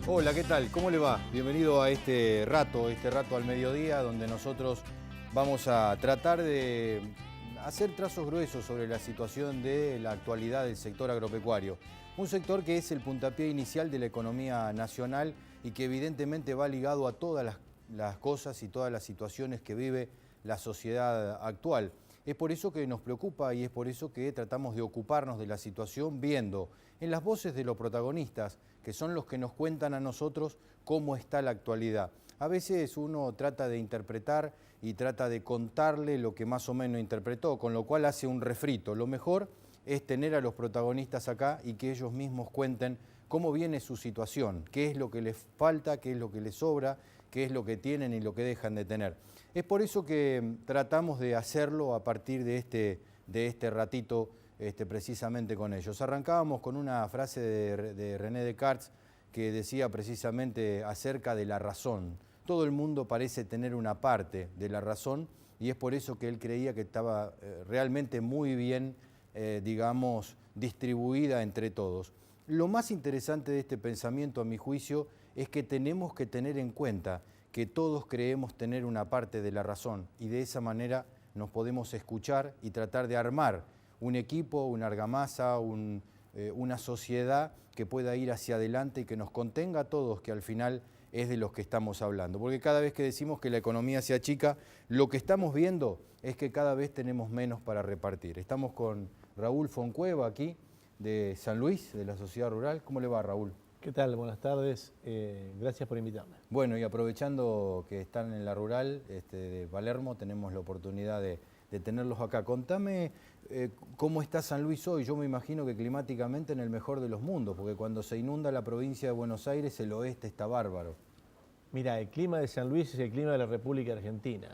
Hola, ¿qué tal? ¿Cómo le va? Bienvenido a este rato al mediodía, donde nosotros vamos a tratar de hacer trazos gruesos sobre la situación de la actualidad del sector agropecuario. Un sector que es el puntapié inicial de la economía nacional y que evidentemente va ligado a todas las cosas y todas las situaciones que vive la sociedad actual. Es por eso que nos preocupa y es por eso que tratamos de ocuparnos de la situación viendo en las voces de los protagonistas, que son los que nos cuentan a nosotros cómo está la actualidad. A veces uno trata de interpretar y trata de contarle lo que más o menos interpretó, con lo cual hace un refrito. Lo mejor es tener a los protagonistas acá y que ellos mismos cuenten cómo viene su situación, qué es lo que les falta, qué es lo que les sobra, qué es lo que tienen y lo que dejan de tener. Es por eso que tratamos de hacerlo a partir de este ratito precisamente con ellos. Arrancábamos con una frase de René Descartes que decía precisamente acerca de la razón. Todo el mundo parece tener una parte de la razón y es por eso que él creía que estaba realmente muy bien, digamos, distribuida entre todos. Lo más interesante de este pensamiento, a mi juicio, es que tenemos que tener en cuenta que todos creemos tener una parte de la razón y de esa manera nos podemos escuchar y tratar de armar un equipo, una argamasa, una sociedad que pueda ir hacia adelante y que nos contenga a todos, que al final es de los que estamos hablando. Porque cada vez que decimos que la economía se achica, lo que estamos viendo es que cada vez tenemos menos para repartir. Estamos con Raúl Foncueva aquí, de San Luis, de la Sociedad Rural. ¿Cómo le va, Raúl? ¿Qué tal? Buenas tardes. Gracias por invitarme. Bueno, y aprovechando que están en la rural de Palermo, tenemos la oportunidad de tenerlos acá. Contame cómo está San Luis hoy. Yo me imagino que climáticamente en el mejor de los mundos, porque cuando se inunda la provincia de Buenos Aires, el oeste está bárbaro. Mira, el clima de San Luis es el clima de la República Argentina.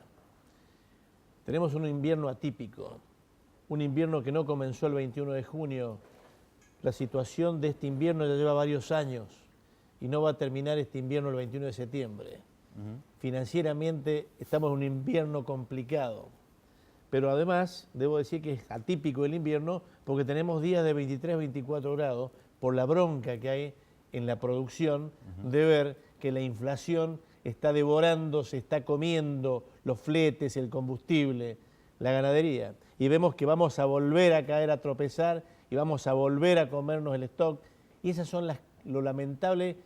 Tenemos un invierno atípico, un invierno que no comenzó el 21 de junio. La situación de este invierno ya lleva varios años y no va a terminar este invierno el 21 de septiembre. Financieramente estamos en un invierno complicado, pero además debo decir que es atípico el invierno porque tenemos días de 23, 24 grados por la bronca que hay en la producción de ver que la inflación está devorando, se está comiendo los fletes, el combustible, la ganadería. Y vemos que vamos a volver a caer, a tropezar y vamos a volver a comernos el stock. Y esas son lo lamentable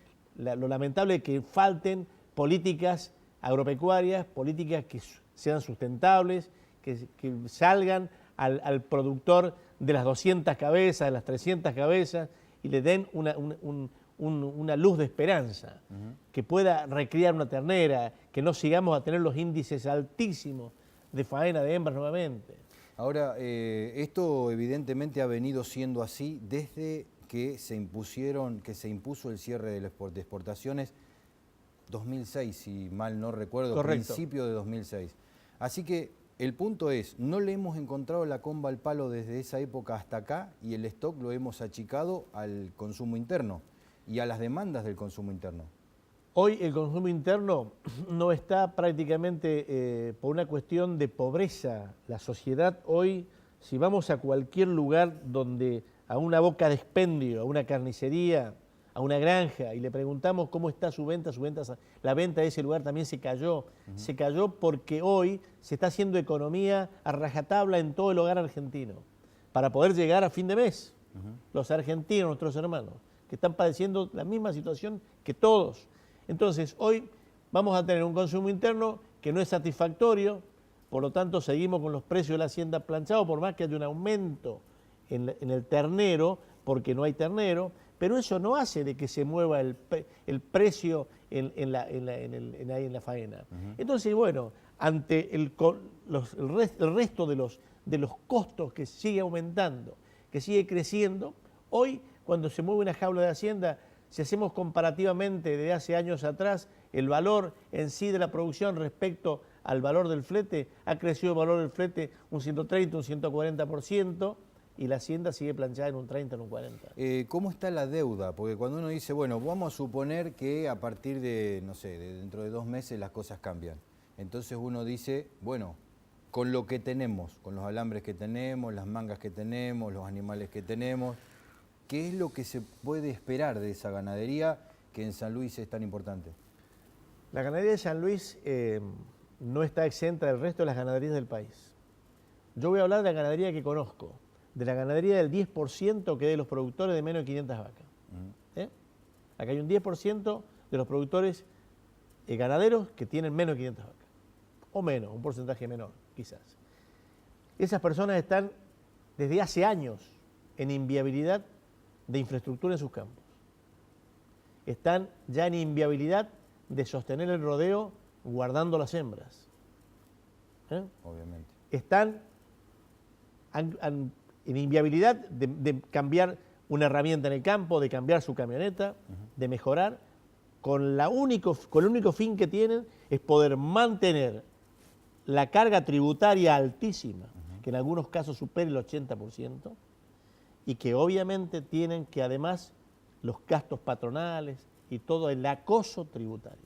que falten políticas agropecuarias, políticas que sean sustentables, que salgan al productor de las 200 cabezas, de las 300 cabezas y le den una luz de esperanza, que pueda recriar una ternera, que no sigamos a tener los índices altísimos de faena de hembras nuevamente. Ahora, esto evidentemente ha venido siendo así desde que se impuso el cierre de exportaciones 2006, si mal no recuerdo. Correcto. Principio de 2006. Así que el punto es, no le hemos encontrado la comba al palo desde esa época hasta acá y el stock lo hemos achicado al consumo interno y a las demandas del consumo interno. Hoy el consumo interno no está prácticamente por una cuestión de pobreza. La sociedad hoy, si vamos a cualquier lugar donde a una boca de expendio, a una carnicería, a una granja, y le preguntamos cómo está su venta, la venta de ese lugar también se cayó. Se cayó porque hoy se está haciendo economía a rajatabla en todo el hogar argentino para poder llegar a fin de mes. Los argentinos, nuestros hermanos, que están padeciendo la misma situación que todos. Entonces, hoy vamos a tener un consumo interno que no es satisfactorio, por lo tanto seguimos con los precios de la hacienda planchados, por más que haya un aumento en el ternero, porque no hay ternero, pero eso no hace de que se mueva el precio en la faena. Entonces, bueno, ante el resto de los costos que sigue aumentando, que sigue creciendo, hoy cuando se mueve una jaula de hacienda, si hacemos comparativamente desde hace años atrás, el valor en sí de la producción respecto al valor del flete, ha crecido el valor del flete un 130, un 140%, y la hacienda sigue planchada en un 30, en un 40. ¿Cómo está la deuda? Porque cuando uno dice, bueno, vamos a suponer que a partir de, no sé, dentro de 2 meses las cosas cambian. Entonces uno dice, bueno, con lo que tenemos, con los alambres que tenemos, las mangas que tenemos, los animales que tenemos, ¿qué es lo que se puede esperar de esa ganadería que en San Luis es tan importante? La ganadería de San Luis no está exenta del resto de las ganaderías del país. Yo voy a hablar de la ganadería que conozco, de la ganadería del 10% que es de los productores de menos de 500 vacas. Acá hay un 10% de los productores ganaderos que tienen menos de 500 vacas, o menos, un porcentaje menor, quizás. Esas personas están desde hace años en inviabilidad de infraestructura en sus campos. Están ya en inviabilidad de sostener el rodeo guardando las hembras. Obviamente. Están en inviabilidad de cambiar una herramienta en el campo, de cambiar su camioneta, de mejorar, con el único fin que tienen es poder mantener la carga tributaria altísima, que en algunos casos supera el 80%, y que obviamente tienen que además los gastos patronales y todo el acoso tributario.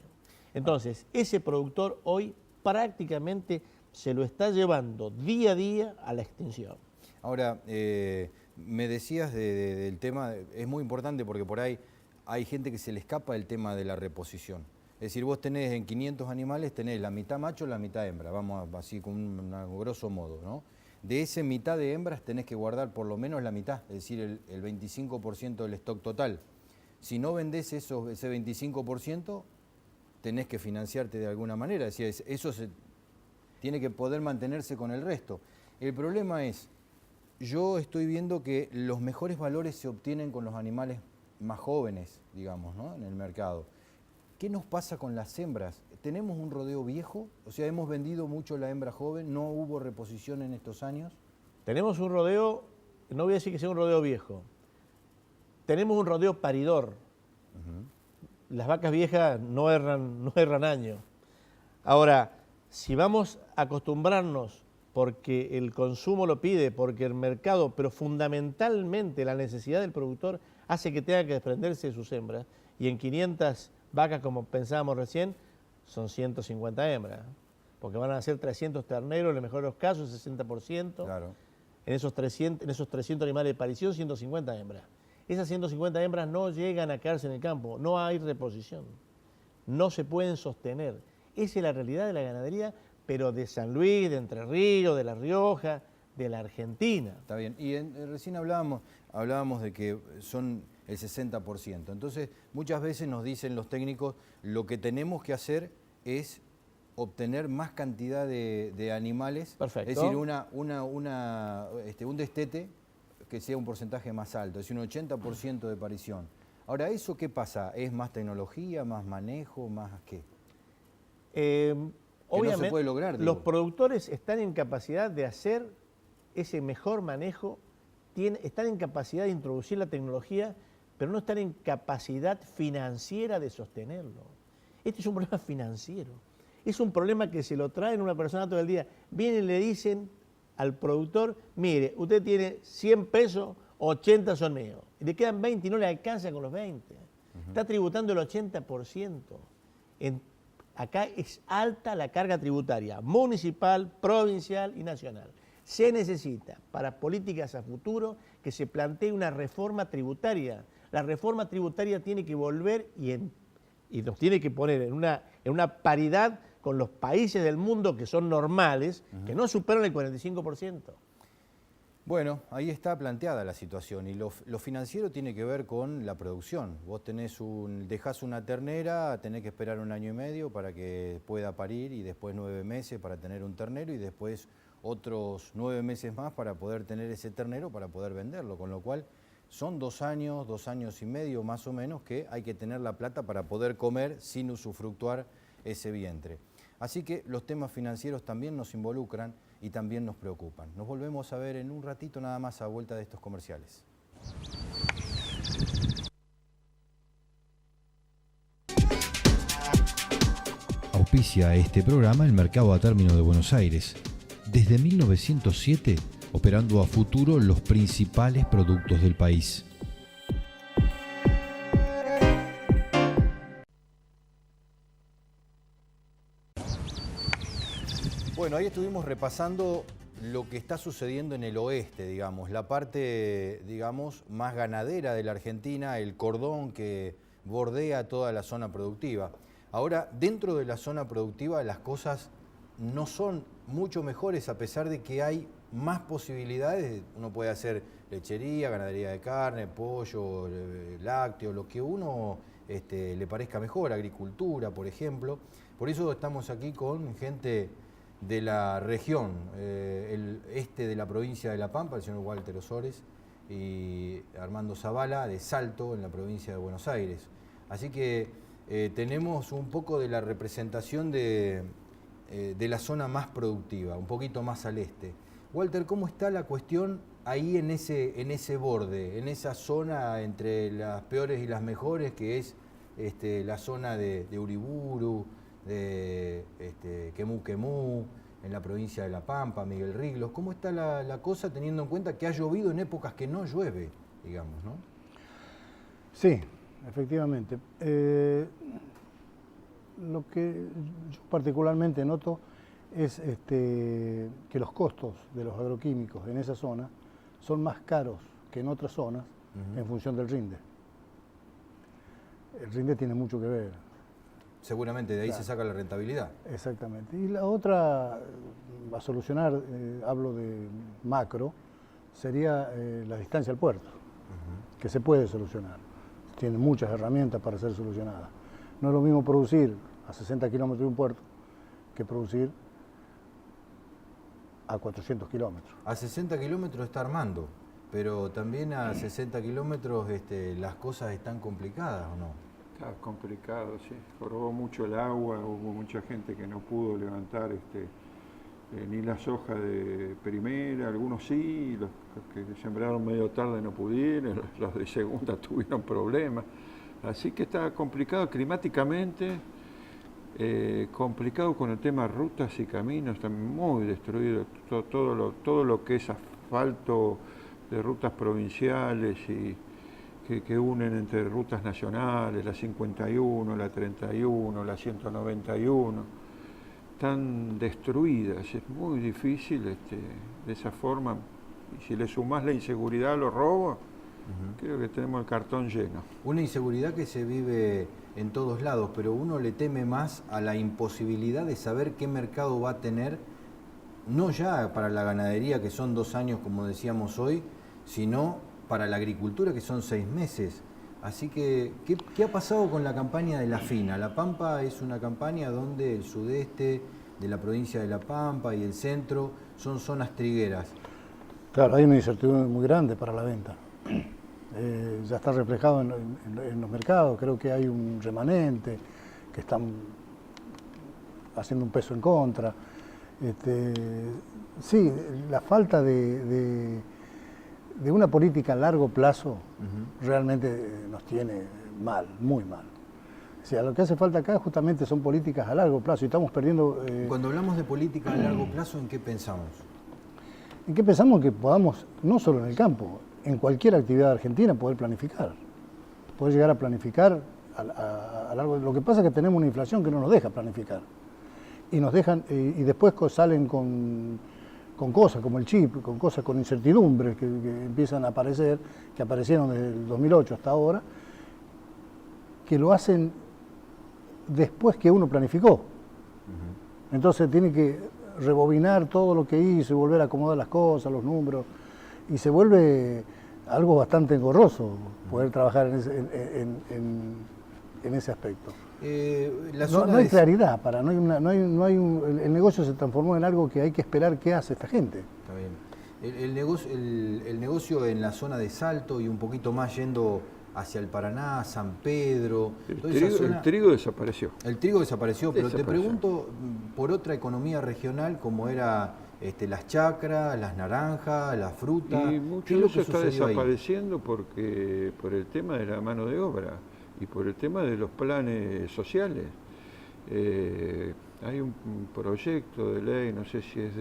Entonces, ese productor hoy prácticamente se lo está llevando día a día a la extinción. Ahora, me decías del tema, es muy importante porque por ahí hay gente que se le escapa el tema de la reposición. Es decir, vos tenés en 500 animales, tenés la mitad macho, la mitad hembra, vamos así con un grosso modo, ¿no? De ese mitad de hembras tenés que guardar por lo menos la mitad, es decir, el 25% del stock total. Si no vendés ese 25%, tenés que financiarte de alguna manera, es decir, eso tiene que poder mantenerse con el resto. El problema es, yo estoy viendo que los mejores valores se obtienen con los animales más jóvenes, digamos, ¿no? En el mercado. ¿Qué nos pasa con las hembras? ¿Tenemos un rodeo viejo? O sea, hemos vendido mucho la hembra joven, ¿no hubo reposición en estos años? Tenemos un rodeo, no voy a decir que sea un rodeo viejo, tenemos un rodeo paridor. Las vacas viejas no erran año. Ahora, si vamos a acostumbrarnos porque el consumo lo pide, porque el mercado, pero fundamentalmente la necesidad del productor hace que tenga que desprenderse de sus hembras, y en 500 vacas, como pensábamos recién, son 150 hembras, porque van a ser 300 terneros, en el mejor de los casos, 60%. Claro. En esos 300 animales de parición, 150 hembras. Esas 150 hembras no llegan a quedarse en el campo, no hay reposición, no se pueden sostener. Esa es la realidad de la ganadería, pero de San Luis, de Entre Ríos, de La Rioja, de la Argentina. Está bien. Y recién hablábamos de que son el 60%. Entonces, muchas veces nos dicen los técnicos, lo que tenemos que hacer es obtener más cantidad de animales. Perfecto. Es decir, un destete que sea un porcentaje más alto, es decir, un 80% de parición. Ahora, ¿eso qué pasa? ¿Es más tecnología, más manejo, más qué? Obviamente, no se puede lograr, digo. Los productores están en capacidad de hacer ese mejor manejo, están en capacidad de introducir la tecnología, pero no están en capacidad financiera de sostenerlo. Este es un problema financiero. Es un problema que se lo traen una persona todo el día. Vienen y le dicen al productor, mire, usted tiene 100 pesos, 80 son míos. Y le quedan 20 y no le alcanza con los 20. Está tributando el 80%. Acá es alta la carga tributaria, municipal, provincial y nacional. Se necesita, para políticas a futuro, que se plantee una reforma tributaria. La reforma tributaria tiene que volver y nos tiene que poner en una paridad con los países del mundo que son normales, que no superan el 45%. Bueno, ahí está planteada la situación y lo financiero tiene que ver con la producción. Vos dejás una ternera, tenés que esperar 1 año y medio para que pueda parir y después 9 meses para tener un ternero y después otros 9 meses más para poder tener ese ternero para poder venderlo, con lo cual son 2 años, 2 años y medio más o menos que hay que tener la plata para poder comer sin usufructuar ese vientre. Así que los temas financieros también nos involucran y también nos preocupan. Nos volvemos a ver en un ratito nada más a vuelta de estos comerciales. Auspicia este programa el Mercado a Término de Buenos Aires. Desde 1907, operando a futuro los principales productos del país. Bueno, ahí estuvimos repasando lo que está sucediendo en el oeste, digamos, la parte, digamos, más ganadera de la Argentina, el cordón que bordea toda la zona productiva. Ahora, dentro de la zona productiva las cosas no son mucho mejores, a pesar de que hay más posibilidades. Uno puede hacer lechería, ganadería de carne, pollo, lácteo, lo que uno le parezca mejor, agricultura, por ejemplo. Por eso estamos aquí con gente de la región, el este de la provincia de La Pampa, el señor Walter Osores, y Armando Zavala, de Salto, en la provincia de Buenos Aires. Así que tenemos un poco de la representación de la zona más productiva, un poquito más al este. Walter, ¿cómo está la cuestión ahí en ese borde, en esa zona entre las peores y las mejores, que es la zona de Uriburu, de Quemú Quemú, en la provincia de La Pampa, Miguel Riglos? ¿Cómo está la cosa, teniendo en cuenta que ha llovido en épocas que no llueve, digamos, ¿no? Sí, efectivamente. Lo que yo particularmente noto es que los costos de los agroquímicos en esa zona son más caros que en otras zonas en función del rinde. El rinde tiene mucho que ver. Seguramente de ahí se saca la rentabilidad. Exactamente. Y la otra, a solucionar, hablo de macro, sería la distancia al puerto, que se puede solucionar. Tiene muchas herramientas para ser solucionada. No es lo mismo producir a 60 kilómetros de un puerto que producir a 400 kilómetros. A 60 kilómetros está armando, pero también a 60 kilómetros las cosas están complicadas, ¿o no? Está complicado, sí. Jorobó mucho el agua, hubo mucha gente que no pudo levantar ni la soja de primera, algunos sí, los que sembraron medio tarde no pudieron, los de segunda tuvieron problemas. Así que está complicado climáticamente, complicado con el tema de rutas y caminos, están muy destruidos, todo lo que es asfalto de rutas provinciales y que unen entre rutas nacionales, la 51, la 31, la 191, están destruidas. Es muy difícil de esa forma. Y si le sumás la inseguridad a los robos, creo que tenemos el cartón lleno. Una inseguridad que se vive en todos lados, pero uno le teme más a la imposibilidad de saber qué mercado va a tener, no ya para la ganadería, que son 2 años, como decíamos hoy, sino para la agricultura, que son 6 meses. Así que, ¿qué ha pasado con la campaña de la FINA? La Pampa es una campaña donde el sudeste de la provincia de La Pampa y el centro son zonas trigueras. Claro, hay una incertidumbre muy grande para la venta. Ya está reflejado en los mercados, creo que hay un remanente que están haciendo un peso en contra. Sí, la falta de una política a largo plazo realmente nos tiene mal, muy mal. O sea, lo que hace falta acá justamente son políticas a largo plazo y estamos perdiendo... Cuando hablamos de política a largo plazo, ¿en qué pensamos? ¿En qué pensamos? Que podamos, no solo en el campo, en cualquier actividad argentina poder planificar. Poder llegar a planificar a largo... Lo que pasa es que tenemos una inflación que no nos deja planificar. Y nos dejan, y después salen con cosas como el chip, con cosas con incertidumbres que empiezan a aparecer, que aparecieron desde el 2008 hasta ahora, que lo hacen después que uno planificó. Entonces tiene que rebobinar todo lo que hizo y volver a acomodar las cosas, los números, y se vuelve algo bastante engorroso poder trabajar en ese aspecto. No hay claridad, el negocio se transformó en algo que hay que esperar qué hace esta gente. Está bien. El negocio en la zona de Salto y un poquito más yendo hacia el Paraná, San Pedro... El trigo desapareció. El trigo desapareció, pero te pregunto por otra economía regional como era las chacras, las naranjas, la fruta. Y mucho de eso está desapareciendo por el tema de la mano de obra y por el tema de los planes sociales. Hay un proyecto de ley, no sé si es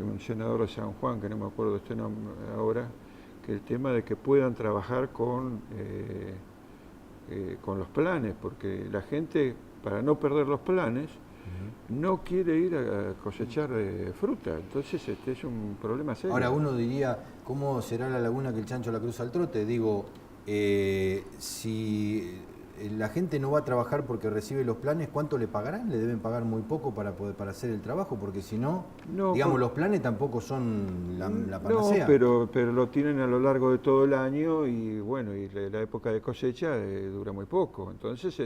un senador de San Juan, que no me acuerdo este nombre ahora, que el tema de que puedan trabajar con los planes, porque la gente, para no perder los planes, no quiere ir a cosechar fruta. Entonces es un problema serio. Ahora uno diría, ¿cómo será la laguna que el chancho la cruza al trote? Digo, Si la gente no va a trabajar porque recibe los planes, ¿cuánto le pagarán? Le deben pagar muy poco para hacer el trabajo, porque si no, digamos, los planes tampoco son la panacea. No, pero lo tienen a lo largo de todo el año y bueno, y la época de cosecha dura muy poco, entonces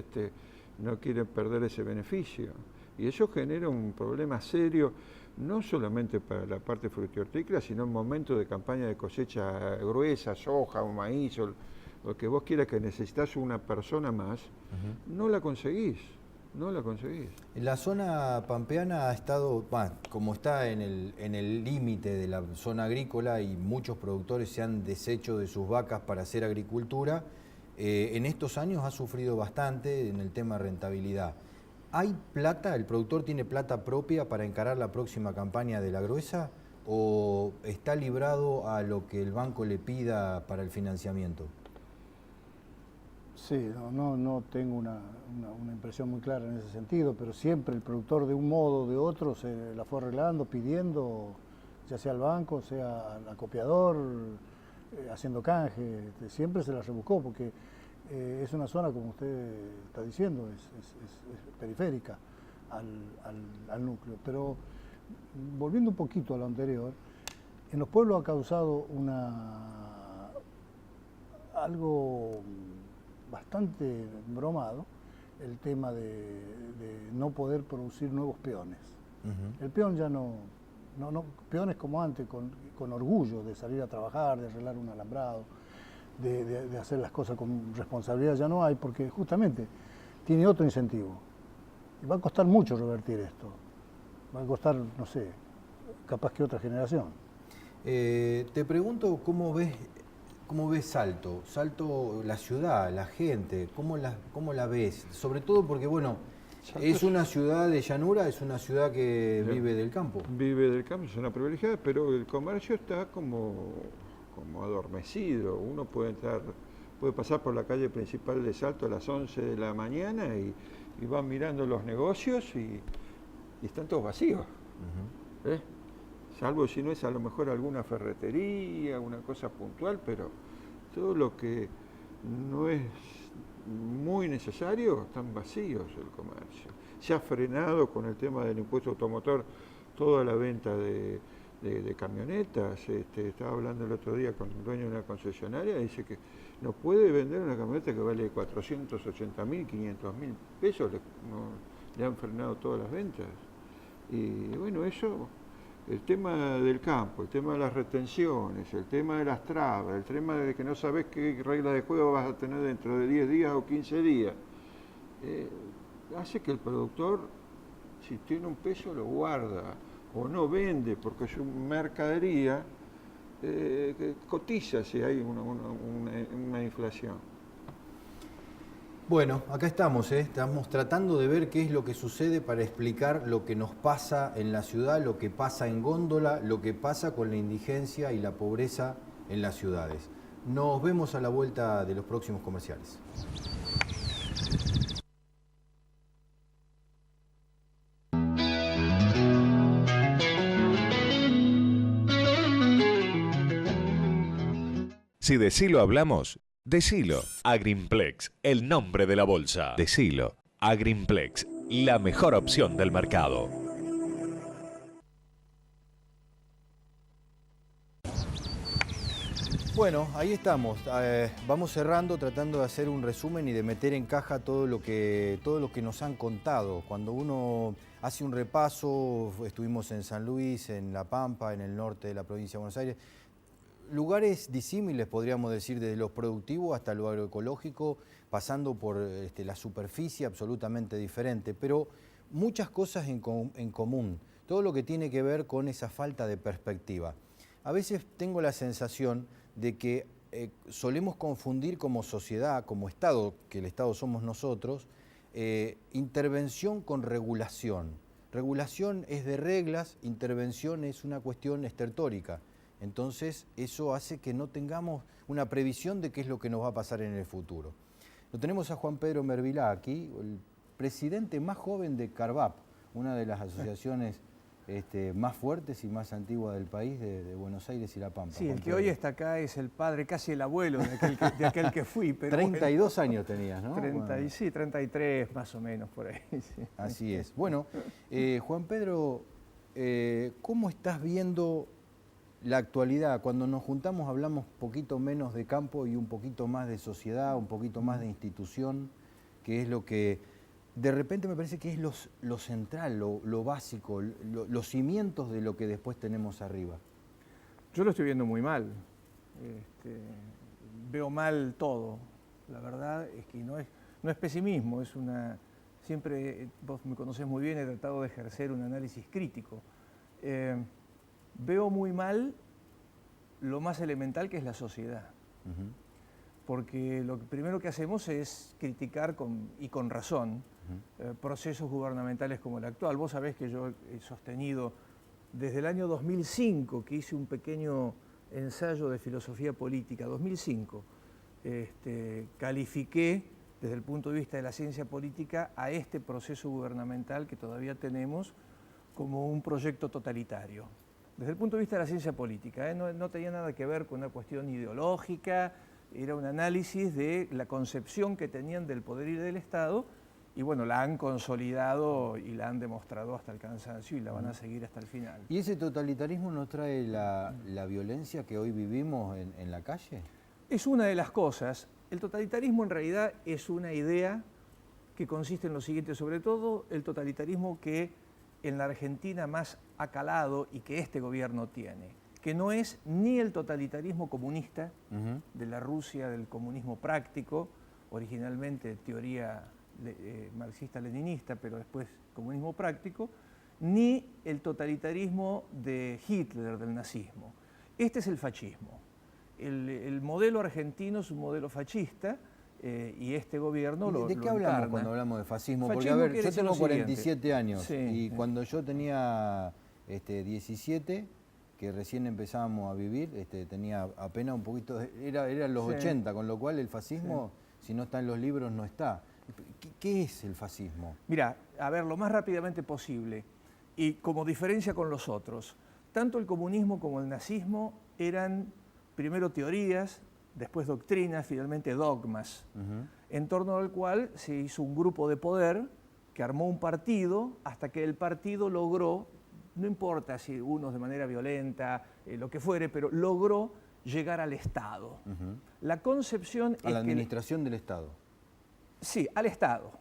no quieren perder ese beneficio. Y eso genera un problema serio, no solamente para la parte frutícola, sino en momentos de campaña de cosecha gruesa, soja o maíz, o lo que vos quieras, que necesitas una persona más, no la conseguís. La zona pampeana ha estado, como está en el límite de la zona agrícola y muchos productores se han deshecho de sus vacas para hacer agricultura, en estos años ha sufrido bastante en el tema rentabilidad. ¿Hay plata? ¿El productor tiene plata propia para encarar la próxima campaña de la gruesa o está librado a lo que el banco le pida para el financiamiento? Sí, no tengo una impresión muy clara en ese sentido, pero siempre el productor de un modo o de otro se la fue arreglando, pidiendo, ya sea al banco, sea al acopiador, haciendo canje, siempre se la rebuscó porque es una zona, como usted está diciendo, es periférica al núcleo. Pero volviendo un poquito a lo anterior, en los pueblos ha causado algo bastante bromado el tema de no poder producir nuevos peones. El peón ya no peones como antes, con orgullo de salir a trabajar, de arreglar un alambrado, de hacer las cosas con responsabilidad, ya no hay, porque justamente tiene otro incentivo. Y va a costar mucho revertir esto. Va a costar, no sé, capaz que otra generación. Te pregunto cómo ves Salto, la ciudad, la gente, ¿cómo la ves? Sobre todo porque, bueno, es una ciudad de llanura, es una ciudad que vive del campo. Vive del campo, es una privilegiada, pero el comercio está como adormecido. Uno puede pasar por la calle principal de Salto a las 11 de la mañana y van mirando los negocios y están todos vacíos. Salvo si no es a lo mejor alguna ferretería, una cosa puntual, pero todo lo que no es muy necesario están vacíos el comercio. Se ha frenado con el tema del impuesto automotor toda la venta de camionetas. Estaba hablando el otro día con el dueño de una concesionaria y dice que no puede vender una camioneta que vale 480.000, 500.000 pesos, le han frenado todas las ventas. Y bueno, eso, el tema del campo, el tema de las retenciones, el tema de las trabas, el tema de que no sabes qué regla de juego vas a tener dentro de 10 días o 15 días, hace que el productor, si tiene un peso, lo guarda o no vende porque es una mercadería que cotiza si hay una inflación. Bueno, acá estamos tratando de ver qué es lo que sucede para explicar lo que nos pasa en la ciudad, lo que pasa en Góndola, lo que pasa con la indigencia y la pobreza en las ciudades. Nos vemos a la vuelta de los próximos comerciales. Si de Silo hablamos, decilo. Agrimplex, el nombre de la bolsa. Decilo. Agrimplex, la mejor opción del mercado. Bueno, ahí estamos. Vamos cerrando, tratando de hacer un resumen y de meter en caja todo lo que nos han contado. Cuando uno hace un repaso, estuvimos en San Luis, en La Pampa, en el norte de la provincia de Buenos Aires. Lugares disímiles, podríamos decir, desde lo productivo hasta lo agroecológico, pasando por la superficie absolutamente diferente, pero muchas cosas en común, todo lo que tiene que ver con esa falta de perspectiva. A veces tengo la sensación de que solemos confundir como sociedad, como Estado, que el Estado somos nosotros, intervención con regulación. Regulación es de reglas, intervención es una cuestión estertórica. Entonces, eso hace que no tengamos una previsión de qué es lo que nos va a pasar en el futuro. Lo tenemos a Juan Pedro Mervilá aquí, el presidente más joven de CARVAP, una de las asociaciones más fuertes y más antiguas del país, de Buenos Aires y La Pampa. Sí, el que hoy está acá es el padre, casi el abuelo de aquel que fui. Pero 32 años tenías, ¿no? Sí, 33 más o menos por ahí. Sí. Así es. Bueno, Juan Pedro, ¿cómo estás viendo la actualidad? Cuando nos juntamos hablamos un poquito menos de campo y un poquito más de sociedad, un poquito más de institución, que es lo que de repente me parece que es lo central, lo básico, los cimientos de lo que después tenemos arriba. Yo lo estoy viendo muy mal. Veo mal todo. La verdad es que no es pesimismo, es una... Siempre, vos me conocés muy bien, he tratado de ejercer un análisis crítico. Veo muy mal lo más elemental que es la sociedad. Porque lo primero que hacemos es criticar y con razón procesos gubernamentales como el actual. Vos sabés que yo he sostenido desde el año 2005, que hice un pequeño ensayo de filosofía política, 2005, califiqué desde el punto de vista de la ciencia política a este proceso gubernamental que todavía tenemos como un proyecto totalitario. Desde el punto de vista de la ciencia política, no tenía nada que ver con una cuestión ideológica, era un análisis de la concepción que tenían del poder y del Estado, y bueno, la han consolidado y la han demostrado hasta el cansancio y la van a seguir hasta el final. ¿Y ese totalitarismo nos trae la violencia que hoy vivimos en la calle? Es una de las cosas. El totalitarismo en realidad es una idea que consiste en lo siguiente, sobre todo el totalitarismo que en la Argentina más ha calado y que este gobierno tiene, que no es ni el totalitarismo comunista de la Rusia del comunismo práctico, originalmente teoría marxista-leninista, pero después comunismo práctico, ni el totalitarismo de Hitler, del nazismo. Este es el fascismo. El modelo argentino es un modelo fascista y este gobierno lo ¿De qué hablamos encarna cuando hablamos de fascismo? Porque, Fascismo a ver, quiere yo decir tengo lo 47 años Sí. y cuando yo tenía 17, que recién empezábamos a vivir, tenía apenas un poquito, eran los Sí. 80, con lo cual el fascismo, si no está en los libros, no está. ¿Qué es el fascismo? Mira, a ver, lo más rápidamente posible, y como diferencia con los otros, tanto el comunismo como el nazismo eran primero teorías, después doctrinas, finalmente dogmas, en torno al cual se hizo un grupo de poder que armó un partido hasta que el partido logró, no importa si unos de manera violenta, lo que fuere, pero logró llegar al Estado. La concepción es A la que administración del Estado. sí, al Estado.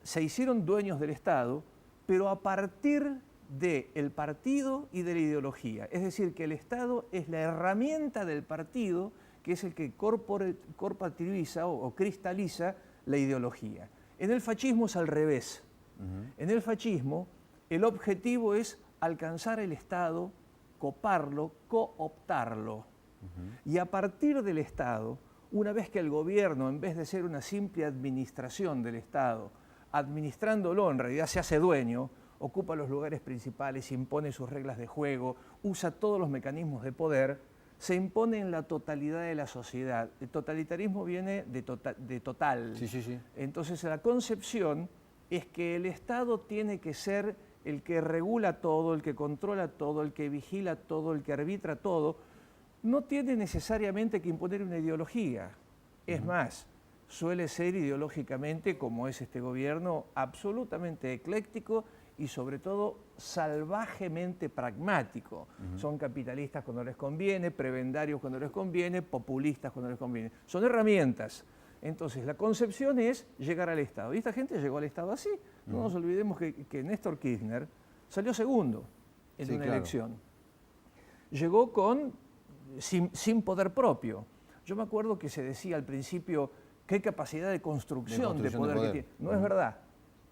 Se hicieron dueños del Estado, pero a partir del partido y de la ideología. Es decir, que el Estado es la herramienta del partido, que es el que corporativiza o cristaliza la ideología. En el fascismo es al revés. En el fascismo, el objetivo es alcanzar el Estado, coparlo, cooptarlo. Y a partir del Estado, una vez que el gobierno, en vez de ser una simple administración del Estado, administrándolo en realidad se hace dueño, ocupa los lugares principales, impone sus reglas de juego, usa todos los mecanismos de poder, se impone en la totalidad de la sociedad. El totalitarismo viene de total. Sí, sí, sí. Entonces la concepción es que el Estado tiene que ser el que regula todo, el que controla todo, el que vigila todo, el que arbitra todo. No tiene necesariamente que imponer una ideología. Es más, suele ser ideológicamente, como es este gobierno, absolutamente ecléctico y sobre todo salvajemente pragmático. Son capitalistas cuando les conviene, prebendarios cuando les conviene, populistas cuando les conviene. Son herramientas. Entonces la concepción es llegar al Estado. Y esta gente llegó al Estado así. No nos olvidemos que Néstor Kirchner salió segundo en una elección. Llegó sin poder propio. Yo me acuerdo que se decía al principio qué capacidad de construcción de poder que tiene. No es verdad,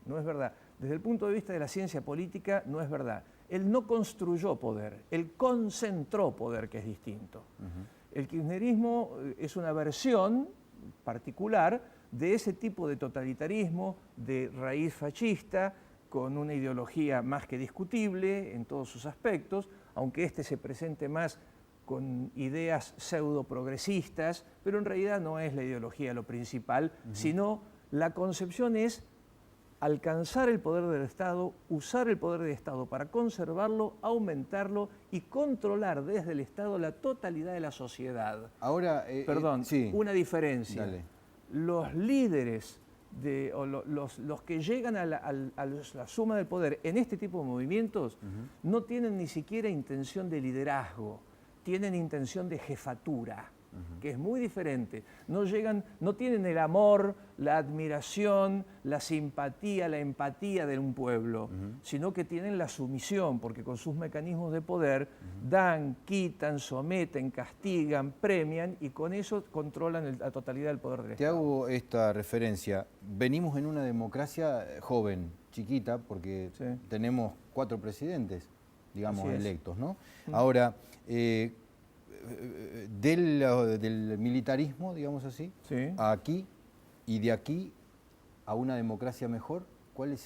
no es verdad. Desde el punto de vista de la ciencia política, no es verdad. Él no construyó poder, él concentró poder, que es distinto. El kirchnerismo es una versión particular de ese tipo de totalitarismo, de raíz fascista, con una ideología más que discutible en todos sus aspectos, aunque este se presente más con ideas pseudo-progresistas, pero en realidad no es la ideología lo principal, sino la concepción es alcanzar el poder del Estado, usar el poder del Estado para conservarlo, aumentarlo y controlar desde el Estado la totalidad de la sociedad. Ahora, Perdón, sí. una diferencia. Dale. Los líderes o los que llegan a la suma del poder en este tipo de movimientos no tienen ni siquiera intención de liderazgo, tienen intención de jefatura, que es muy diferente. No tienen el amor, la admiración, la simpatía, la empatía de un pueblo, sino que tienen la sumisión, porque con sus mecanismos de poder dan, quitan, someten, castigan, premian y con eso controlan la totalidad del poder del Te Estado. hago esta referencia. Venimos en una democracia joven, chiquita, porque Sí. tenemos 4 presidentes, digamos, Así es. electos, ¿no? Ahora, del militarismo, digamos así, Sí. a aquí y de aquí a una democracia mejor, ¿cuál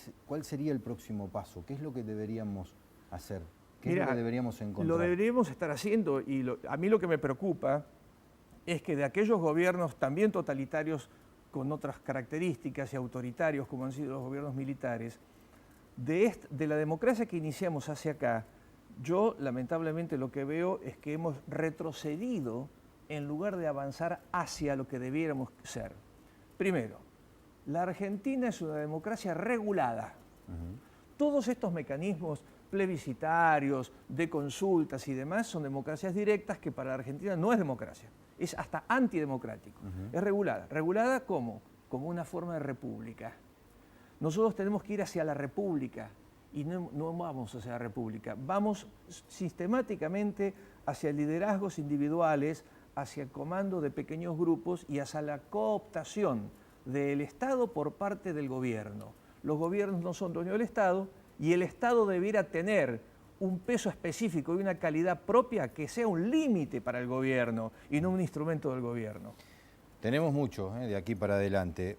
sería el próximo paso? ¿Qué es lo que deberíamos hacer? ¿Qué es lo que deberíamos encontrar? Lo deberíamos estar haciendo y a mí lo que me preocupa es que de aquellos gobiernos también totalitarios con otras características y autoritarios como han sido los gobiernos militares, de la democracia que iniciamos hacia acá, yo lamentablemente lo que veo es que hemos retrocedido en lugar de avanzar hacia lo que debiéramos ser. Primero, la Argentina es una democracia regulada. Todos estos mecanismos plebiscitarios, de consultas y demás son democracias directas que para la Argentina no es democracia, es hasta antidemocrático. Es regulada. ¿Regulada cómo? Como una forma de república. Nosotros tenemos que ir hacia la república y no vamos hacia la república, vamos sistemáticamente hacia liderazgos individuales, hacia el comando de pequeños grupos y hacia la cooptación del Estado por parte del gobierno. Los gobiernos no son dueños del Estado y el Estado debiera tener un peso específico y una calidad propia que sea un límite para el gobierno y no un instrumento del gobierno. Tenemos mucho de aquí para adelante.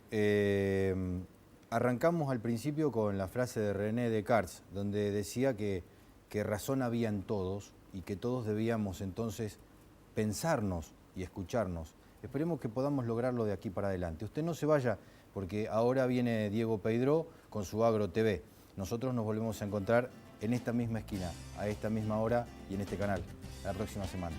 Arrancamos al principio con la frase de René Descartes, donde decía que razón había en todos y que todos debíamos entonces pensarnos y escucharnos. Esperemos que podamos lograrlo de aquí para adelante. Usted no se vaya, porque ahora viene Diego Peydró con su Agro TV. Nosotros nos volvemos a encontrar en esta misma esquina, a esta misma hora y en este canal, la próxima semana.